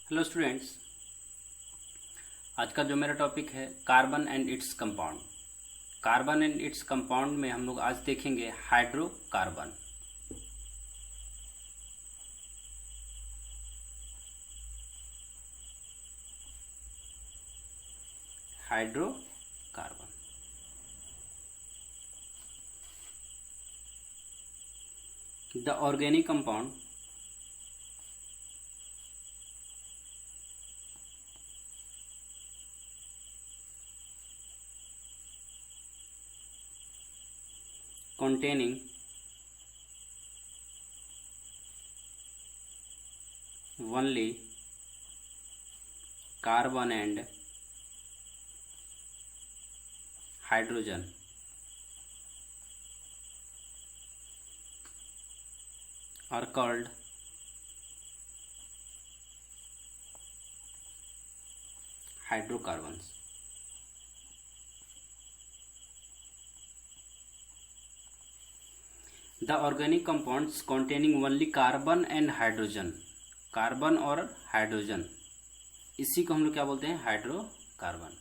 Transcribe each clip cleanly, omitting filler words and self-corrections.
Hello students, आज का जो मेरा टॉपिक है carbon and its compound. Carbon and its compound में हम लोग आज देखेंगे hydrocarbon. Hydrocarbon the organic compound containing only carbon and hydrogen are called hydrocarbons. The organic compounds containing only carbon and hydrogen, carbon और hydrogen, इसी को हम लोग क्या बोलते हैं? हाइड्रोकार्बन।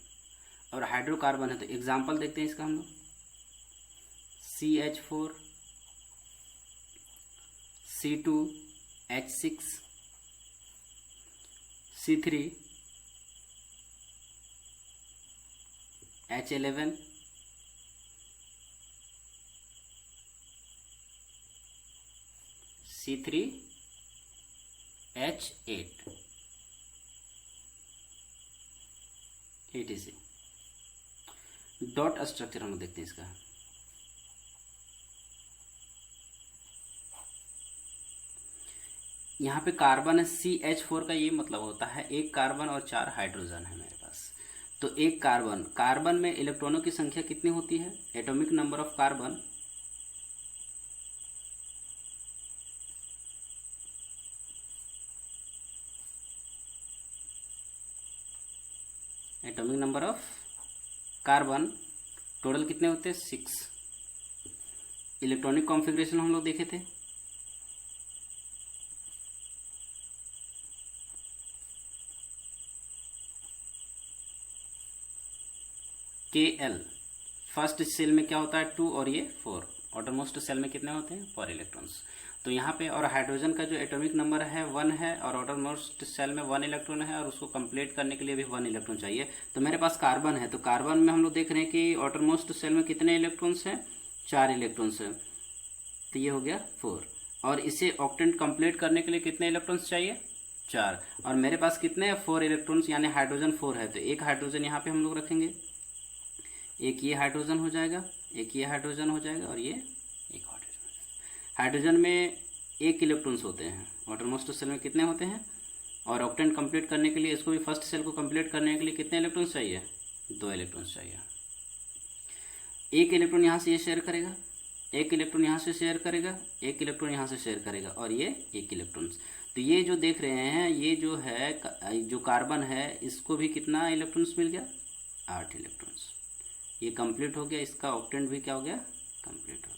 और हाइड्रोकार्बन है तो एग्जांपल देखते हैं इसका हम लोग। CH4, C2, H6, C3, H11, C3, H8, etc। Dot structure हम लोग देखते हैं इसका। यहाँ पे कार्बन है, CH4 का ये मतलब होता है एक कार्बन और 4 हाइड्रोजन है मेरे पास। तो एक कार्बन, कार्बन में इलेक्ट्रॉनों की संख्या कितनी होती है? Atomic number of carbon atomic number of carbon total कितने होते हैं? 6। इलेक्ट्रॉनिक कॉन्फ़िगरेशन हम लोग देखे थे, Kl फर्स्ट सेल में क्या होता है? 2 और ये 4। आउटरमोस्ट सेल में कितने होते हैं? 4 इलेक्ट्रॉन्स। तो यहाँ पे और हाइड्रोजन का जो एटॉमिक नंबर है 1 है और आउटरमोस्ट सेल में 1 इलेक्ट्रॉन है और उसको कंप्लीट करने के लिए भी 1 इलेक्ट्रॉन चाहिए। तो मेरे पास कार्बन है, तो कार्बन में हम लोग देख रहे हैं कि आउटरमोस्ट सेल में कितने इलेक्ट्रॉन्स हैं? 4 इलेक्ट्रॉन्स हैं। तो ये हो गया 4। और इसे ऑक्टेंट कंप्लीट करने के लिए कितने इलेक्ट्रॉन्स चाहिए? 4। और मेरे पास कितने? 4 इलेक्ट्रॉन्स, यानी हाइड्रोजन 4 है। तो एक हाइड्रोजन यहाँ पे हम लोग रखेंगे, एक ये हाइड्रोजन हो जाएगा, एक ये हाइड्रोजन हो जाएगा और ये एक हाइड्रोजन हो जाएगा। हाइड्रोजन में 1 इलेक्ट्रॉन्स होते हैं, आउटरमोस्ट सेल में कितने होते हैं? और ऑक्टेंट कंप्लीट करने के लिए, इसको भी फर्स्ट सेल को कंप्लीट करने के लिए कितने इलेक्ट्रॉन्स चाहिए? 2 इलेक्ट्रॉन्स चाहिए। एक इलेक्ट्रॉन यहाँ से ये शेयर करेगा, एक इलेक्ट्रॉन यहाँ से शेयर करेगा, एक इलेक्ट्रॉन यहाँ से शेयर करेगा और ये 1 इलेक्ट्रॉन्स। तो ये जो देख रहे हैं, ये जो है जो कार्बन है, इसको भी कितना इलेक्ट्रॉन्स मिल गया? 8 इलेक्ट्रॉन्स। ये कंप्लीट हो गया, इसका ऑक्टेंट भी क्या हो गया? कंप्लीट हो गया।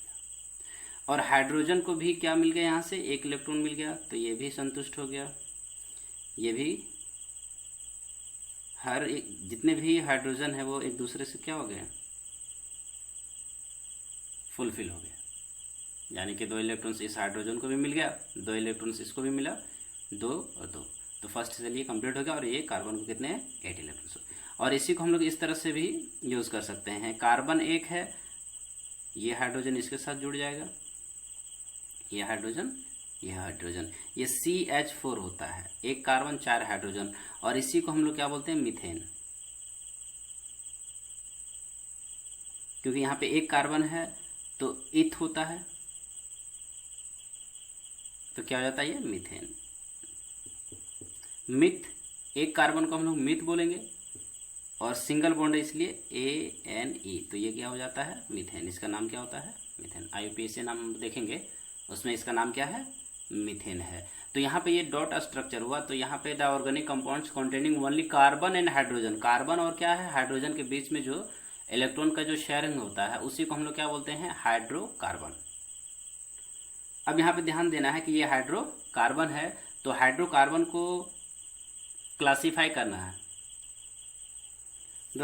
और हाइड्रोजन को भी क्या मिल गया? यहाँ से 1 इलेक्ट्रॉन मिल गया, तो ये भी संतुष्ट हो गया। ये भी, हर एक जितने भी हाइड्रोजन है वो एक दूसरे से क्या हो गए? फुलफिल हो गया। यानी कि 2 इलेक्ट्रॉन्स इस हाइड्रोजन को भी मिल गया, 2 इलेक्ट्रॉन्स इसको भी मिला, 2 और 2। तो फर्स्ट से ये कंप्लीट हो गया। और ये कार्बन को कितने हैं? 8 इलेक्ट्रॉन्स। और इसी को हम लोग इस तरह से भी यूज़ कर सकते हैं। कार्बन 1 है, ये हाइड्रोजन इसके साथ जुड़ जाएगा, ये हाइड्रोजन, ये हाइड्रोजन, ये CH4 होता है, एक कार्बन 4 हाइड्रोजन। और इसी को हम लोग क्या बोलते हैं? मीथेन। क्योंकि यहाँ पे एक कार्बन है तो इथ होता है, तो क्या हो जाता है? ये मीथेन। मिथ, एक कार्बन को हम लोग मिथ बोलेंगे और सिंगल बॉन्ड है इसलिए ANE, तो ये क्या हो जाता है? मीथेन। इसका नाम क्या होता है? मीथेन। IUPAC नाम हम देखेंगे, उसमें इसका नाम क्या है? मीथेन है। तो यहाँ पे ये डॉट स्ट्रक्चर हुआ। तो यहाँ पे the organic compounds containing only carbon and hydrogen, carbon और क्या है? हाइड्रोजन के बीच में जो इलेक्ट्रॉन का जो शेयरिंग होता है उसी को हम लोग क्या बोलते हैं? हाइड्रोकार्बन। अब यहाँ पे ध्यान देना है कि ये हाइड्रोकार्बन है, तो हाइड्रोकार्बन को क्लासीफाई करना है। The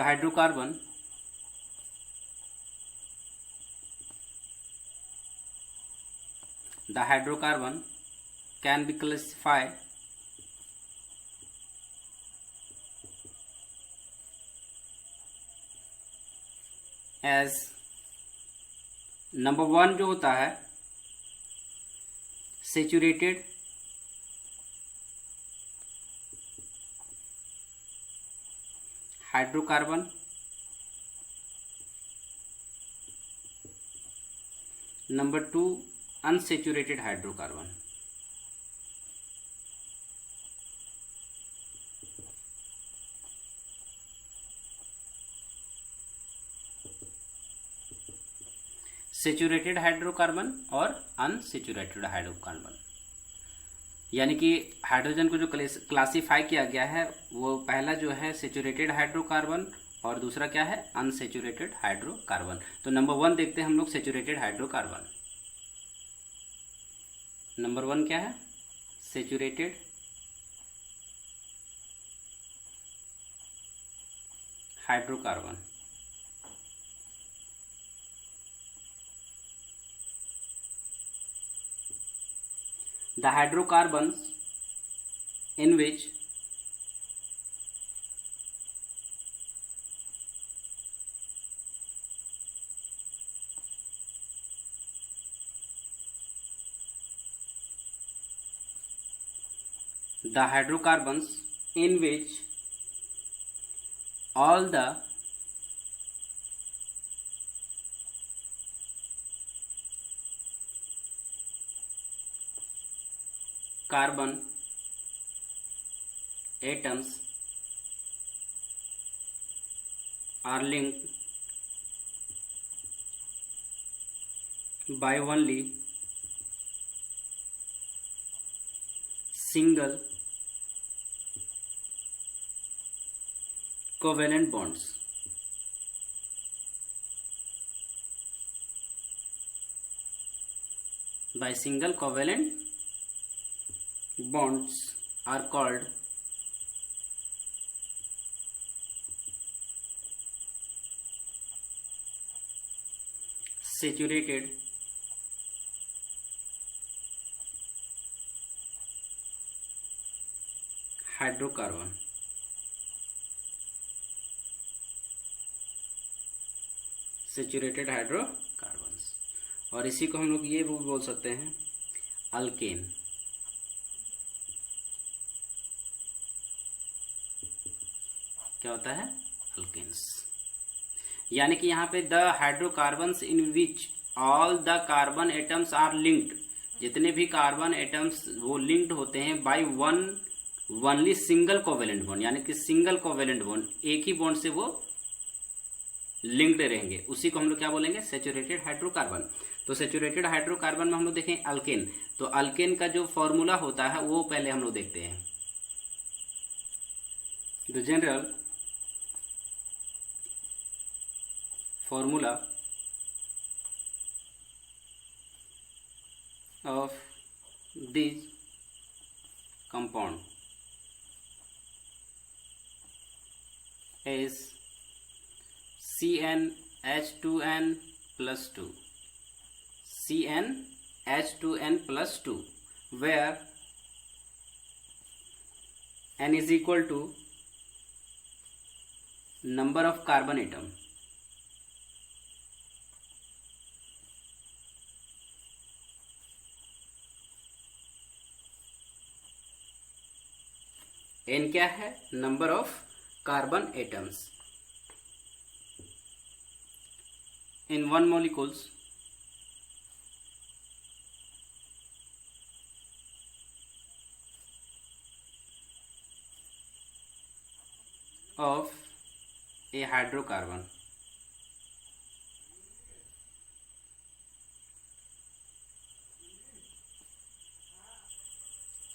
hydrocarbon can be classified as, number 1 जो होता है saturated hydrocarbon, number 2 unsaturated hydrocarbon. Saturated hydrocarbon और अनसैचुरेटेड हाइड्रोकार्बन, यानी कि हाइड्रोजन को जो क्लासिफाई किया गया है वो पहला जो है सैचुरेटेड हाइड्रोकार्बन और दूसरा क्या है अनसैचुरेटेड हाइड्रोकार्बन। तो नंबर 1 देखते हैं हम लोग सैचुरेटेड हाइड्रोकार्बन। नंबर 1 क्या है saturated hydrocarbon. The hydrocarbons in which all the carbon atoms are linked by only single covalent bonds. By single covalent bonds are called saturated hydrocarbon. Saturated hydrocarbons, और इसी को हम लोग ये भी बोल सकते हैं अल्केन। क्या होता है अल्केन्स, यानी कि यहाँ पे the hydrocarbons in which all the carbon atoms are linked, जितने भी कार्बन एटम्स वो लिंक्ड होते हैं by only single covalent bond, यानी कि सिंगल कोवेलेंट बॉन्ड, एक ही बॉन्ड से वो लिंक्ड रहेंगे, उसी को हम लोग क्या बोलेंगे सैचुरेटेड हाइड्रोकार्बन। तो सैचुरेटेड हाइड्रोकार्बन में हम लोग देखें अल्केन, तो अल्केन का जो फॉर्मूला होता है वो पहले हम लोग देखते हैं। The general formula of this compound is CnH2n plus 2, CnH2n plus 2, where n is equal to number of carbon atom, n क्या है number of carbon atoms in 1 molecules of a hydrocarbon.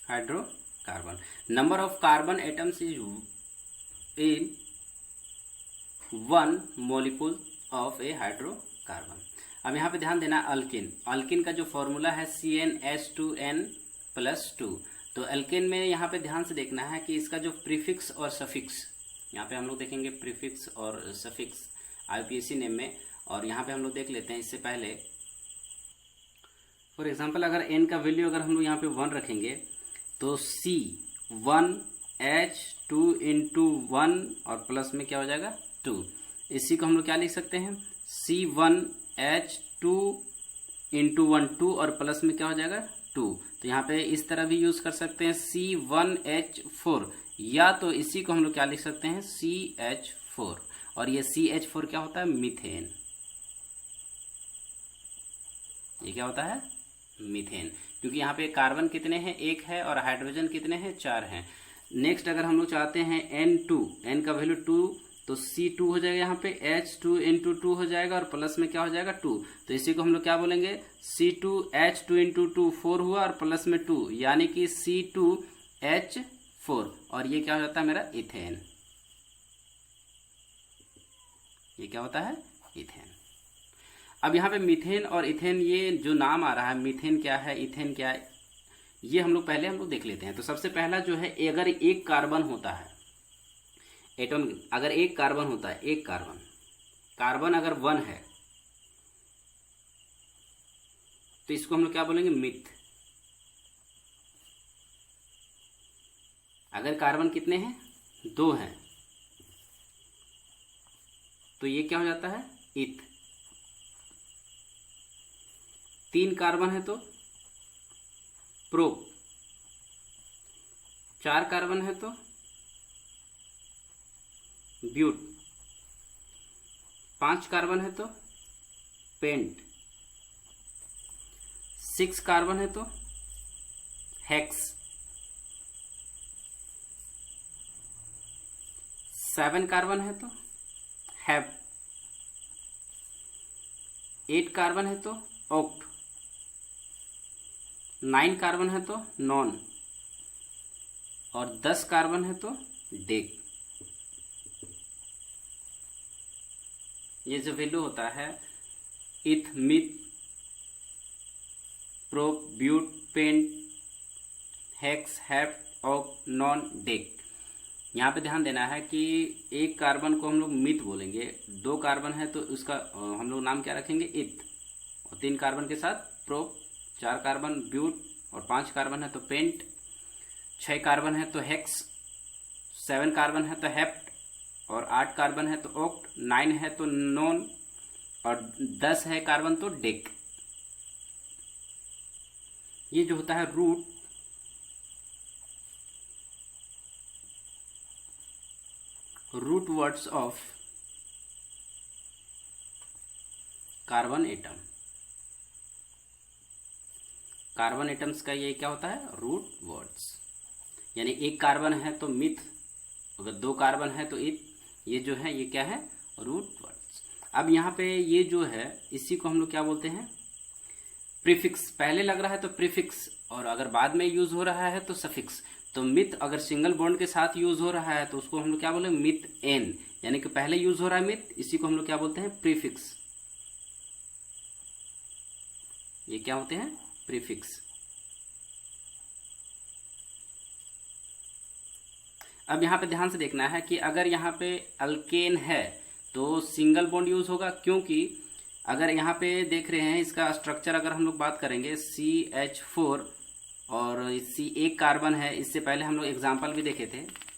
Hydrocarbon. Number of carbon atoms is in 1 molecule of a hydrocarbon. अब यहाँ पे ध्यान देना alkene, alkene का जो formula है CnH2n+2, तो एल्केन में यहाँ पे ध्यान से देखना है कि इसका जो प्रीफिक्स और सफिक्स, यहाँ पे हम लोग देखेंगे प्रीफिक्स और सफिक्स आईयूपीएसी नेम में, और यहाँ पे हम लोग देख लेते हैं इससे पहले। फॉर एग्जांपल अगर एन का वैल्यू अगर हम लोग यहाँ पे 1 रखेंगे तो C1H2 इंटू 1 और प्लस में क्या हो जाएगा 2। इसी को हम लोग क्या लिख सकते हैं C1H2 इंटू 1 2 और प्लस में क्या हो जाएगा 2। तो यहाँ पे इस तरह भी यूज कर सकते हैं C1H4, या तो इसी को हम लोग क्या लिख सकते हैं CH4, और ये CH4 क्या होता है मीथेन। ये क्या होता है मीथेन, क्योंकि यहाँ पे कार्बन कितने हैं 1 है और हाइड्रोजन कितने हैं 4 हैं। नेक्स्ट अगर हम लोग चाहते हैं N2, N का वैल्यू 2, तो C2 हो जाएगा यहाँ पे H2 इंटू 2 हो जाएगा और प्लस में क्या हो जाएगा 2। तो इसी को हम लोग क्या बोलेंगे C2H2 इंटू 2 4 हुआ और प्लस में 2, यानी कि C2H4, और ये क्या हो जाता है मेरा इथेन। ये क्या होता है इथेन। अब यहाँ पे मीथेन और इथेन, ये जो नाम आ रहा है मीथेन क्या है इथेन क्या है, ये हम लोग देख लेते हैं। तो सबसे पहला जो है, अगर एक कार्बन होता है एटम, अगर एक कार्बन होता है, एक कार्बन अगर 1 है तो इसको हम लोग क्या बोलेंगे मिथ। अगर कार्बन कितने हैं 2 हैं तो ये क्या हो जाता है इथ। 3 कार्बन है तो प्रोप, 4 कार्बन है तो ब्यूट, 5 कार्बन है तो पेंट, 6 कार्बन है तो हेक्स, 7 कार्बन है तो हैव, 8 कार्बन है तो ऑक्ट, 9 कार्बन है तो नॉन, और 10 कार्बन है तो डेक। ये जो वैल्यू होता है eth, meth, prop, but, pent, hex, हैव, ऑक्ट, नॉन, डेक। यहाँ पे ध्यान देना है कि एक कार्बन को हम लोग मिथ बोलेंगे, 2 कार्बन है तो उसका हम लोग नाम क्या रखेंगे इथ, और 3 कार्बन के साथ प्रोप, 4 कार्बन ब्यूट, और 5 कार्बन है तो पेंट, 6 कार्बन है तो हेक्स, 7 कार्बन है तो हेप्ट, और 8 कार्बन है तो ऑक्ट, 9 है तो नॉन, और 10 है कार्बन तो डेक। ये जो होता है root words of carbon atom. Carbon atoms का ये क्या होता है रूट वर्ड्स, यानी एक कार्बन है तो मिथ, अगर 2 कार्बन है तो इथ, ये जो है ये क्या है रूट वर्ड्स। अब यहाँ पे ये जो है इसी को हम लोग क्या बोलते हैं प्रीफिक्स। पहले लग रहा है तो प्रीफिक्स, और अगर बाद में यूज हो रहा है तो सफिक्स। तो मिथ अगर सिंगल बॉन्ड के साथ यूज हो रहा है तो उसको हम लोग क्या बोले मिथ एन, यानी कि पहले यूज हो रहा है मिथ, इसी को हम लोग क्या बोलते हैं प्रीफिक्स। ये क्या होते हैं प्रीफिक्स। अब यहाँ पे ध्यान से देखना है कि अगर यहाँ पे अल्केन है तो सिंगल बॉन्ड यूज होगा, क्योंकि अगर यहाँ पे देख रहे हैं इसका स्ट्रक्चर, अगर हम लोग बात करेंगे CH4 और C एक कार्बन है, इससे पहले हम लोग एग्जाम्पल भी देखे थे,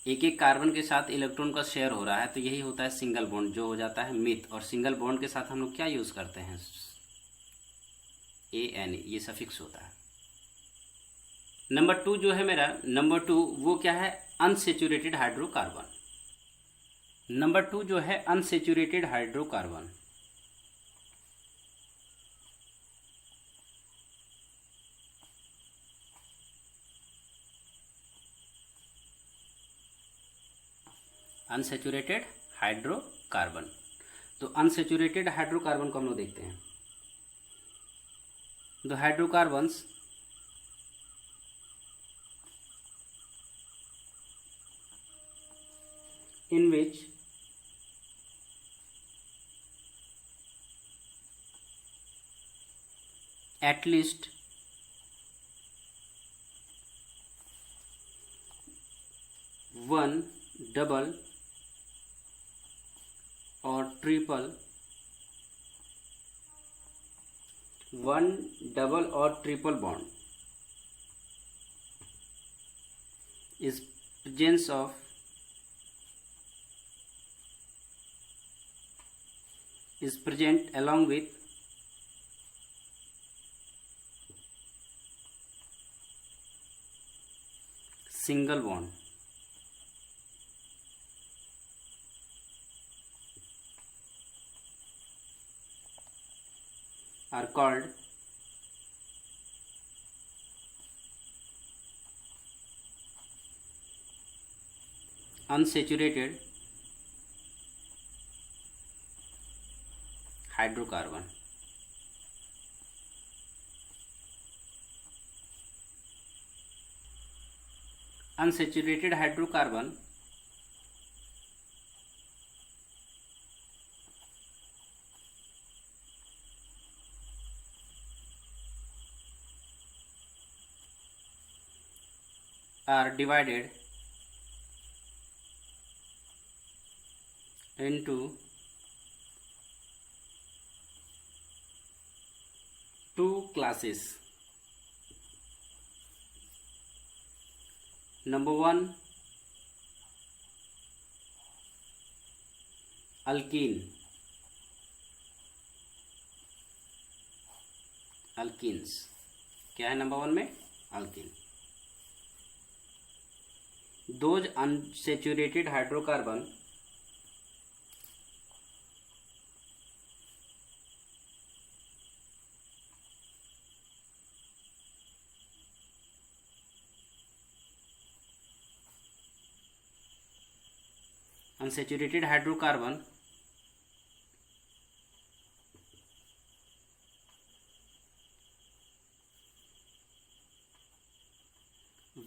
एक एक कार्बन के साथ इलेक्ट्रॉन का शेयर हो रहा है, तो यही होता है सिंगल बॉन्ड, जो हो जाता है मिथ। और सिंगल बॉन्ड के साथ हम लोग क्या यूज करते हैं AN, ये सफिक्स होता है। नंबर 2 जो है मेरा, नंबर 2 वो क्या है अनसेचुरेटेड हाइड्रोकार्बन। नंबर 2 जो है अनसेचुरेटेड हाइड्रोकार्बन। Unsaturated hydrocarbon. तो अनसेचुरेटेड हाइड्रोकार्बन को हम लोग देखते हैं। The hydrocarbons in which at least 1 double और ट्रिपल, 1 डबल और triple bond is present along with single bond are called unsaturated hydrocarbon. Unsaturated hydrocarbon are divided into two classes. Number 1, alkenes. क्या है number 1 में? Alkyne. Those unsaturated hydrocarbon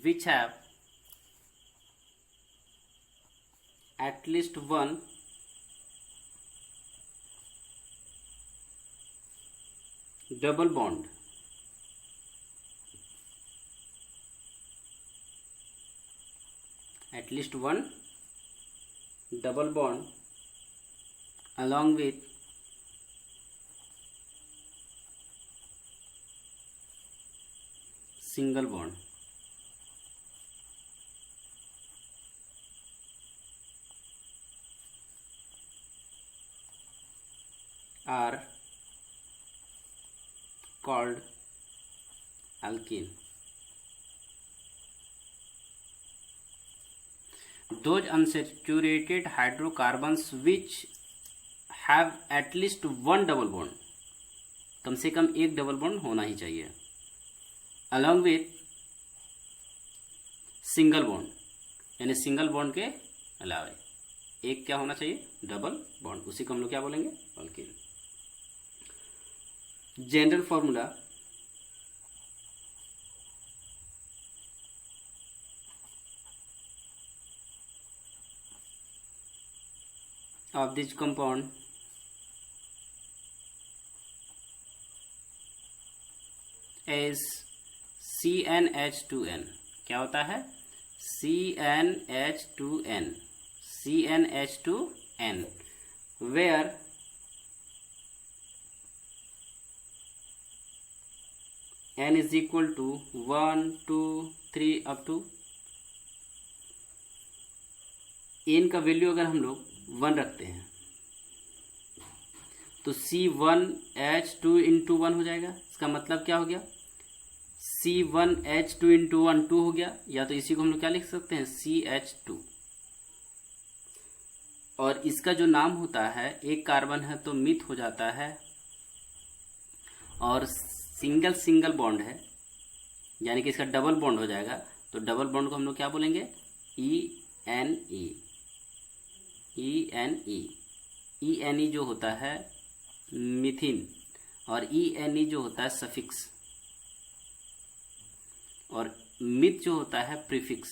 which have at least one double bond along with single bond are called alkene. Those unsaturated hydrocarbons which have at least one double bond, कम से कम एक double bond होना ही चाहिए, along with single bond, यानी single bond के अलावा एक क्या होना चाहिए? Double bond. उसी को हम लोग क्या बोलेंगे? Alkyne. General formula of this compound is CnH2n. क्या होता है? CnH2n. CnH2n, where n is equal to 1, 2, 3 up to n का वैल्यू अगर हम लोग 1 रखते हैं तो C1H2 इंटू 1 हो जाएगा. इसका मतलब क्या हो गया? C1H2 इंटू 1 2 हो गया, या तो इसी को हम लोग क्या लिख सकते हैं? CH2. और इसका जो नाम होता है, एक कार्बन है तो मिथ हो जाता है, और सिंगल सिंगल बॉन्ड है यानी कि इसका डबल बॉन्ड हो जाएगा. तो डबल बॉन्ड को हम लोग क्या बोलेंगे? ENE. ENE जो होता है मिथिन, और ENE जो होता है सफिक्स, और मिथ जो होता है प्रीफिक्स.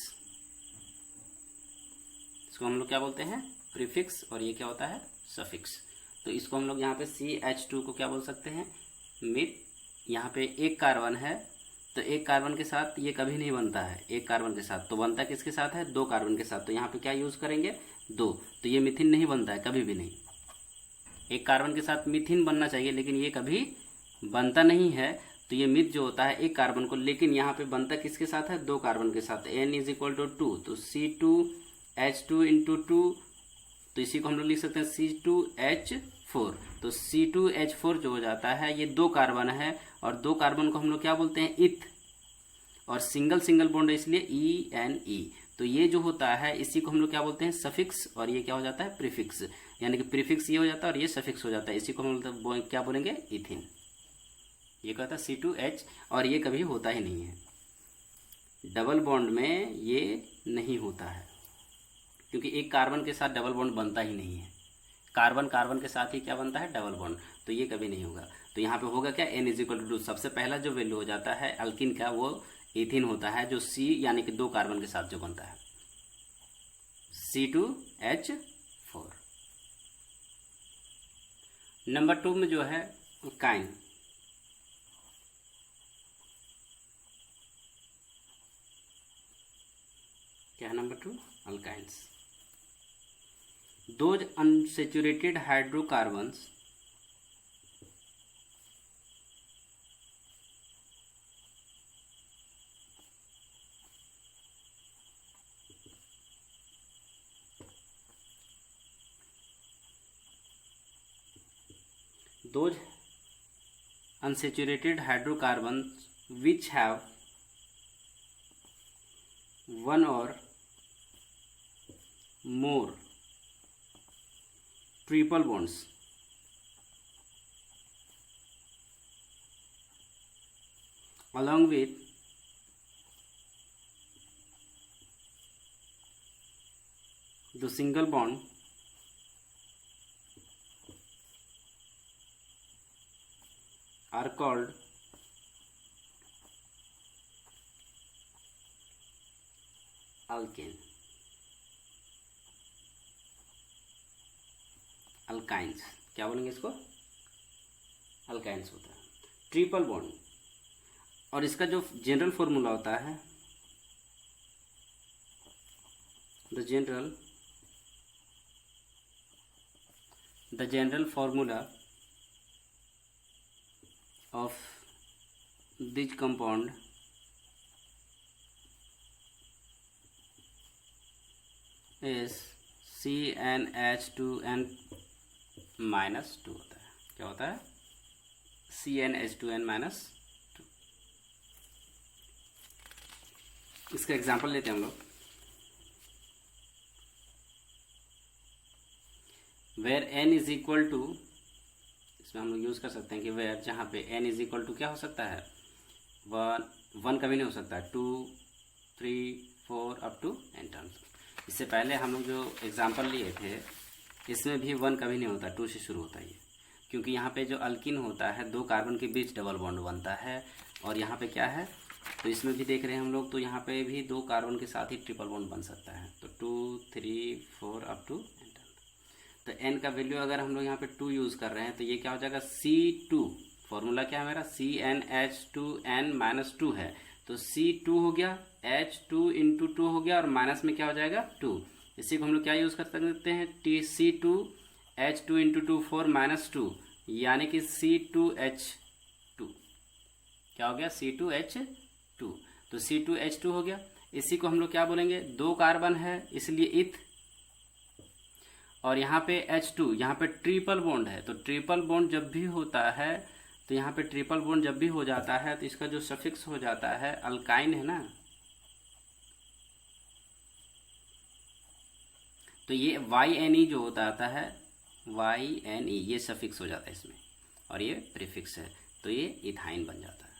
इसको हम लोग क्या बोलते हैं? प्रीफिक्स. और ये क्या होता है? सफिक्स. तो इसको हम लोग यहाँ पे CH2 को क्या बोल सकते हैं? मिथ. यहाँ पे एक कार्बन है तो एक कार्बन के साथ ये कभी नहीं बनता है, एक कार्बन के साथ। तो बनता किसके साथ है? 2 कार्बन के साथ। तो यहाँ पे क्या यूज करेंगे? 2। तो ये मीथिन नहीं बनता है कभी भी नहीं। एक कार्बन के साथ मीथिन बनना चाहिए, लेकिन ये कभी बनता नहीं है। तो ये मिथ जो होता है एक कार्बन को, लेकिन यहाँ पे बनता किसके साथ है? 2 कार्बन के साथ। N = 2, तो C2H2 × 2, तो इसी को हम लोग लिख सकते हैं C2H4। तो C2H4 जो हो जाता है, ये 2 कार्बन है, और 2 कार्बन को हम लोग क्या बोलते हैं? इथ। और सिंगल सिंगल बॉन्ड है, इसलिए ENE। तो ये जो होता है इसी को हम लोग क्या बोलते हैं? सफिक्स। और ये क्या हो जाता है? प्रीफिक्स। यानी कि प्रीफिक्स ये हो जाता है और ये सफिक्स हो जाता है। इसी को हम क्या बोलेंगे? इथिन। ये कहता है C2H, और ये कभी होता ही नहीं है। डबल बॉन्ड में ये नहीं होता है, क्योंकि एक कार्बन के साथ डबल बॉन्ड बनता ही नहीं है। कार्बन कार्बन के साथ ही क्या बनता है? Double bond. तो ये कभी नहीं होगा। तो यहाँ पे होगा क्या? N = 2। सबसे पहला जो वैल्यू हो जाता है अल्किन का, वो इथिन होता है, जो C यानी कि 2 कार्बन के साथ जो बनता है, C2H4। नंबर 2 में जो है काइन। क्या है number 2? Alkynes. Those unsaturated hydrocarbons which have one or more triple bonds along with the single bond are called alkane, alkynes. क्या बोलेंगे इसको? अल्काइंस होता है। ट्रिपल बॉन्ड, और इसका जो जनरल फॉर्मूला होता है, the general formula of this compound is CnH2n -2 होता है। क्या होता है? CnH2n -2। इसका एग्जांपल लेते हैं हम लोग। वेयर n = इसमें हम लोग यूज कर सकते हैं कि वेयर, जहाँ पे n = क्या हो सकता है? 1 कभी नहीं हो सकता, 2, 3, 4 अप टू n टर्म्स। इससे पहले हम लोग जो एग्जाम्पल लिए थे, इसमें भी 1 कभी नहीं होता, 2 से शुरू होता है ये, क्योंकि यहाँ पे जो अल्किन होता है 2 कार्बन के बीच डबल बॉन्ड बनता है। और यहाँ पे क्या है? तो इसमें भी देख रहे हैं हम लोग, तो यहाँ पे भी 2 कार्बन के साथ ही ट्रिपल बॉन्ड बन सकता है। तो 2, 3, 4 अप टू n। तो n का वैल्यू अगर हम लोग यहाँ पे 2 यूज़ कर रहे हैं, तो ये क्या हो जाएगा? C2। फॉर्मूला क्या है मेरा? CnH2n -2 है, तो C2 हो गया, H2 × 2 हो गया, और माइनस में क्या हो जाएगा? 2। इसी को हम लोग क्या यूज़ कर सकते हैं? C2H2 × 2 4 -2, यानी कि C2H2। क्या हो गया? C2H2। तो C2H2 हो गया। इसी को हम लोग क्या बोलेंगे? 2 कार्बन है, इसलिए इथ। और यहाँ पे H2, यहाँ पे ट्रिपल बॉन्ड है। तो ट्रिपल बॉन्ड जब भी होता है, तो यहाँ पे ट्रिपल बॉन्ड जब भी हो जाता है, तो इसका जो सफिक्स हो जाता है, अल्काइन है ना, तो ये YNE जो होता है, YNE, ये सफिक्स हो जाता है इसमें, और ये प्रीफिक्स है, तो ये इथाइन बन जाता है।